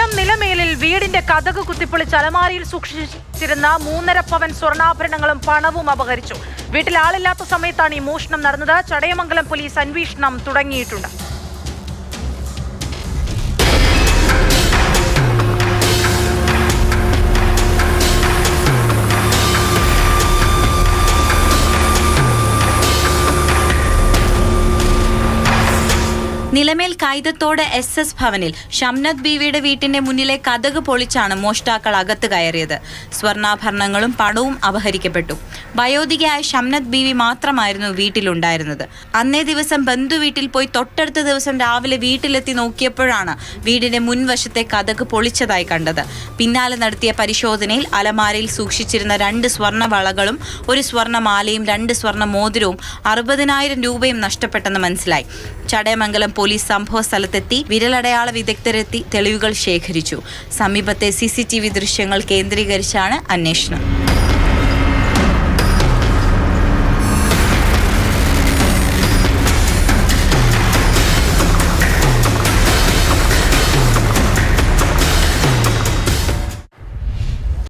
കോട്ടയം നിലമേലിൽ വീടിന്റെ കതക് കുത്തിപ്പൊളിച്ച് അലമാരിയിൽ സൂക്ഷിച്ചിരുന്ന 3.5 പവൻ സ്വർണ്ണാഭരണങ്ങളും പണവും അപഹരിച്ചു. വീട്ടിൽ ആളില്ലാത്ത സമയത്താണ് ഈ മോഷണം നടന്നത്. ചടയമംഗലം പോലീസ് അന്വേഷണം തുടങ്ങിയിട്ടുണ്ട്. നിലമേൽ കൈതത്തോട് SS ഭവനിൽ ഷംനത് ബീവിയുടെ വീട്ടിന്റെ മുന്നിലെ കതക് പൊളിച്ചാണ് മോഷ്ടാക്കൾ അകത്ത് കയറിയത്. സ്വർണ്ണാഭരണങ്ങളും പണവും അപഹരിക്കപ്പെട്ടു. വയോധികയായ ഷംനത് ബീവി മാത്രമായിരുന്നു വീട്ടിലുണ്ടായിരുന്നത്. അന്നേ ദിവസം ബന്ധുവീട്ടിൽ പോയി തൊട്ടടുത്ത ദിവസം രാവിലെ വീട്ടിലെത്തി നോക്കിയപ്പോഴാണ് വീടിന്റെ മുൻവശത്തെ കതക് പൊളിച്ചതായി കണ്ടത്. പിന്നാലെ നടത്തിയ പരിശോധനയിൽ അലമാരയിൽ സൂക്ഷിച്ചിരുന്ന 2 സ്വർണ്ണ വളകളും 1 സ്വർണ്ണമാലയും 2 സ്വർണ്ണ മോതിരവും 60,000 രൂപയും നഷ്ടപ്പെട്ടെന്ന് മനസ്സിലായി. ചടയമംഗലം പോലീസ് സംഭവ സ്ഥലത്തെത്തി വിരലടയാള വിദഗ്ധരെത്തി തെളിവുകൾ ശേഖരിച്ചു. സമീപത്തെ CCTV ദൃശ്യങ്ങൾ കേന്ദ്രീകരിച്ചാണ് അന്വേഷണം.